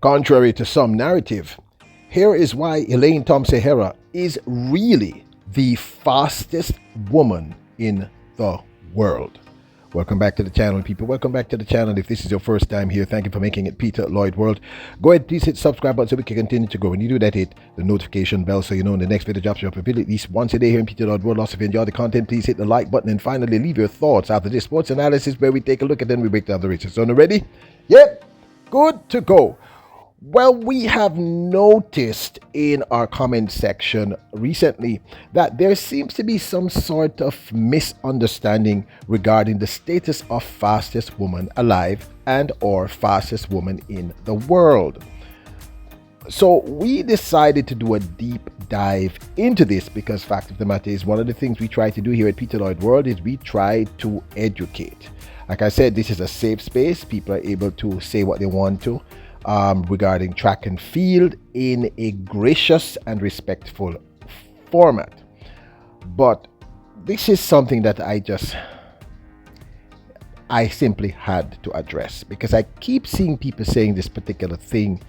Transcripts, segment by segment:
Contrary to some narrative, here is why Elaine Thompson Herah is really the fastest woman in the world. Welcome back to the channel, people. Welcome back to the channel. If this is your first time here, thank you for making it Peter Lloyd World. Go ahead, please hit subscribe button so we can continue to grow. When you do that, hit the notification bell so you know when the next video drops. You up at least once a day here in Peter Lloyd World. Also, if you enjoy the content, please hit the like button. And finally, leave your thoughts after this sports analysis where we take a look and then we break down the races. So, ready? Yep, good to go. Well, we have noticed in our comment section recently that there seems to be some sort of misunderstanding regarding the status of fastest woman alive and or fastest woman in the world. So we decided to do a deep dive into this because fact of the matter is one of the things we try to do here at Peter Lloyd World is we try to educate. Like I said, this is a safe space. People are able to say what they want to. Regarding track and field in a gracious and respectful format. But this is something that I simply had to address because I keep seeing people saying this particular thing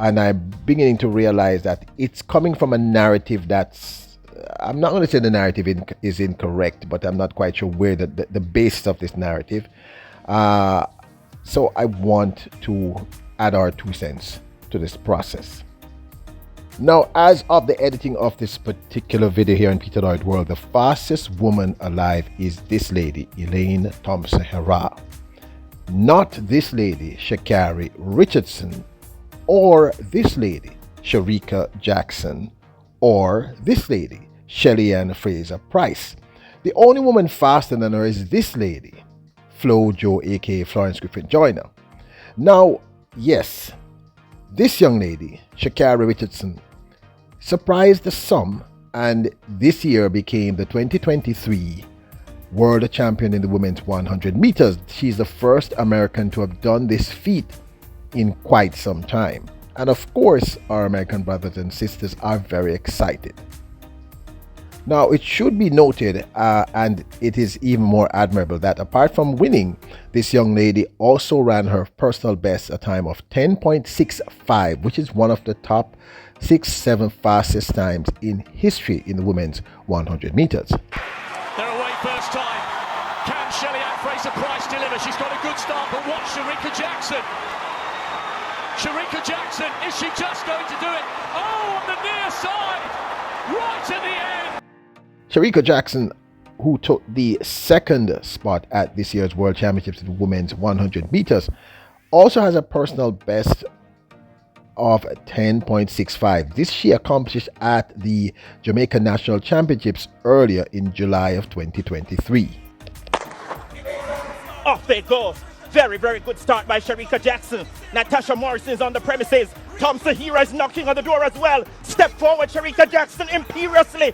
and I'm beginning to realize that it's coming from a narrative that's, I'm not going to say the narrative is incorrect, but I'm not quite sure where the basis of this narrative. So I want to add our 2 cents to this process. Now, as of the editing of this particular video here in Peter Lloyd World, the fastest woman alive is this lady, Elaine Thompson Herah. Not this lady, Sha'Carri Richardson, or this lady, Shericka Jackson, or this lady, Shelly-Ann Fraser-Pryce. The only woman faster than her is this lady, Flo Jo, aka Florence Griffith Joyner. Now, yes, this young lady, Sha'Carri Richardson, surprised some and this year became the 2023 world champion in the women's 100 meters. She's the first American to have done this feat in quite some time. And of course, our American brothers and sisters are very excited. Now, it should be noted, and it is even more admirable, that apart from winning, this young lady also ran her personal best, a time of 10.65, which is one of the top 6-7 fastest times in history in the women's 100 meters. They're away first time. Can Shelly-Ann Fraser-Pryce deliver? She's got a good start, but watch Shericka Jackson. Shericka Jackson, is she just going to do it? Oh, on the near side, right at the end. Shericka Jackson, who took the second spot at this year's World Championships in the women's 100 meters, also has a personal best of 10.65. This she accomplished at the Jamaica National Championships earlier in July of 2023. Off they go. Very, very good start by Shericka Jackson. Natasha Morrison's on the premises. Thompson Herah is knocking on the door as well. Step forward, Shericka Jackson, imperiously.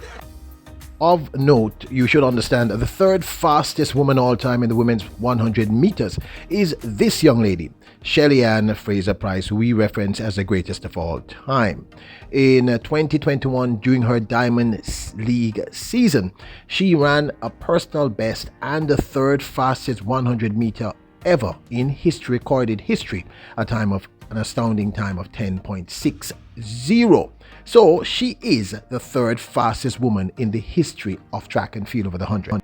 Of note, you should understand that the third fastest woman all time in the women's 100 meters is this young lady, Shelly-Ann Fraser-Pryce, who we reference as the greatest of all time. In 2021, during her Diamond League season, she ran a personal best and the third fastest 100 meter ever in history, recorded history, an astounding time of 10.60. So she is the third fastest woman in the history of track and field over the 100.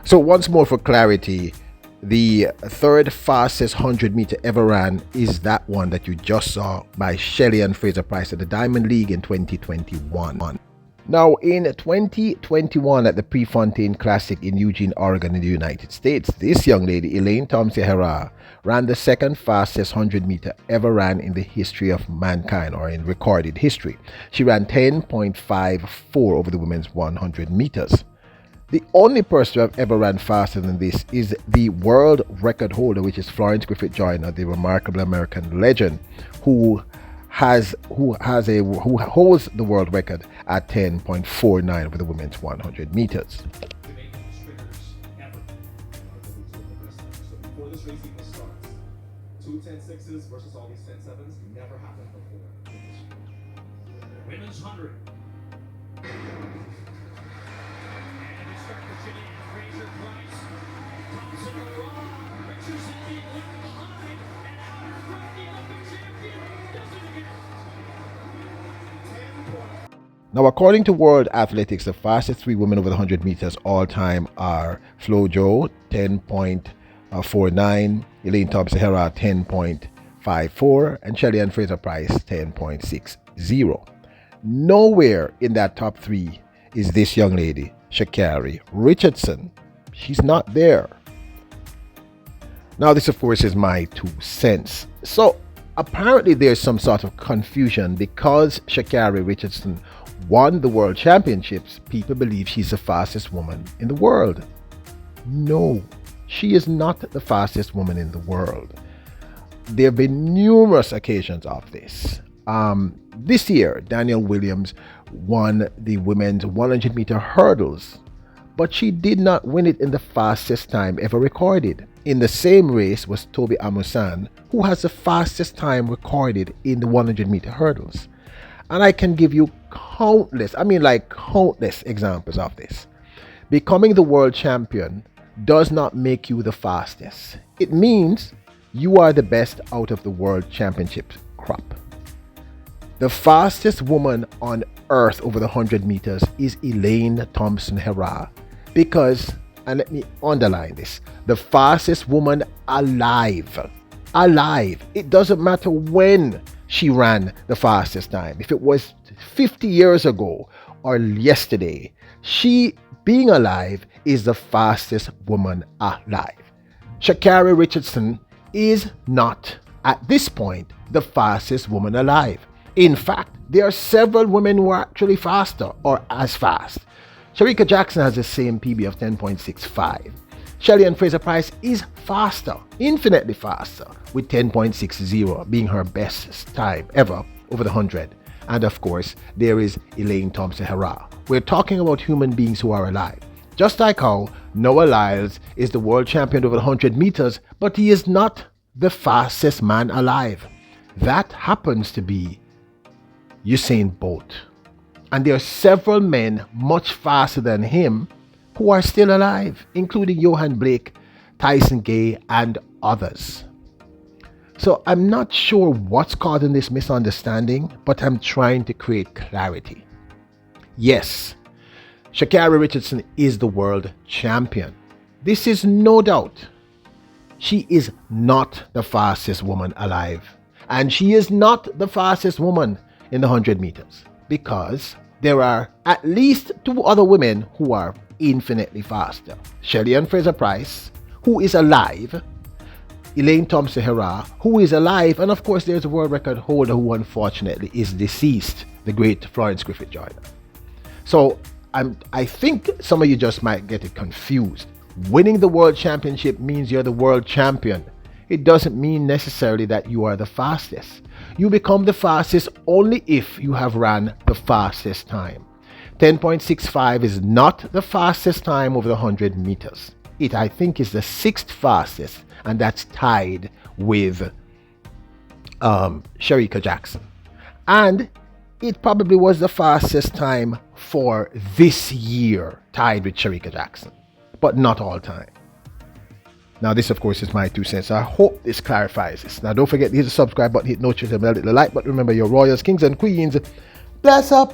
So once more for clarity, the third fastest 100 meter ever ran is that one that you just saw by Shelly-Ann Fraser-Pryce at the Diamond League in 2021. Now, in 2021 at the Prefontaine Classic in Eugene, Oregon in the United States, this young lady, Elaine Thompson Herah, ran the second fastest 100 meter ever ran in the history of mankind, or in recorded history. She ran 10.54 over the women's 100 meters. The only person to have ever ran faster than this is the world record holder, which is Florence Griffith Joyner, the remarkable American legend, who holds the world record at 10.49 over the women's 100 meters. Before this race even starts, 2 10.6s versus all these 10.7s never happened before. Women's 100. Now, according to World Athletics, the fastest three women over the 100 meters all time are Flojo, 10.49, Elaine Thompson Herah, 10.54, and Shelley Ann Fraser-Pryce, 10.60. Nowhere in that top three is this young lady, Sha'Carri Richardson. She's not there. Now, this, of course, is my 2 cents. So, apparently, there's some sort of confusion because Sha'Carri Richardson won the World Championships. People believe she's the fastest woman in the world. No, she is not the fastest woman in the world. There have been numerous occasions of this. This year, Danielle Williams won the women's 100-meter hurdles, but she did not win it in the fastest time ever recorded. In the same race was Tobi Amusan, who has the fastest time recorded in the 100-meter hurdles. And I can give you countless examples of this. Becoming the world champion does not make you the fastest. It means you are the best out of the world championship crop. The fastest woman on earth over the 100 meters is Elaine Thompson Herah because, and let me underline this, the fastest woman alive. It doesn't matter when she ran the fastest time. If it was 50 years ago or yesterday, she, being alive, is the fastest woman alive. Sha'Carri Richardson is not, at this point, the fastest woman alive. In fact, there are several women who are actually faster or as fast. Shericka Jackson has the same PB of 10.65. Shelley Ann Fraser-Pryce is faster, infinitely faster, with 10.60 being her best time ever over the 100. And of course, there is Elaine Thompson Herah. We're talking about human beings who are alive. Just like how Noah Lyles is the world champion over the 100 meters, but he is not the fastest man alive. That happens to be Usain Bolt. And there are several men much faster than him who are still alive, including Johan Blake, Tyson Gay, and others. So I'm not sure what's causing this misunderstanding, but I'm trying to create clarity. Yes, Sha'Carri Richardson is the world champion. This is no doubt. She is not the fastest woman alive. And she is not the fastest woman in the 100 meters because there are at least 2 other women who are infinitely faster. Shelley Ann Fraser-Pryce, who is alive, Elaine Thompson Herah, who is alive, and of course there's a world record holder who unfortunately is deceased, the great Florence Griffith Joyner. So I think some of you just might get it confused. Winning the world championship means you're the world champion. It doesn't mean necessarily that you are the fastest. You become the fastest only if you have ran the fastest time. 10.65 is not the fastest time over the 100 meters. It, I think, is the 6th fastest, and that's tied with Shericka Jackson. And it probably was the fastest time for this year, tied with Shericka Jackson, but not all time. Now, this, of course, is my 2 cents. I hope this clarifies this. Now, don't forget to hit the subscribe button, hit notification bell, hit the like button. Remember, you're royals, kings, and queens. Bless up.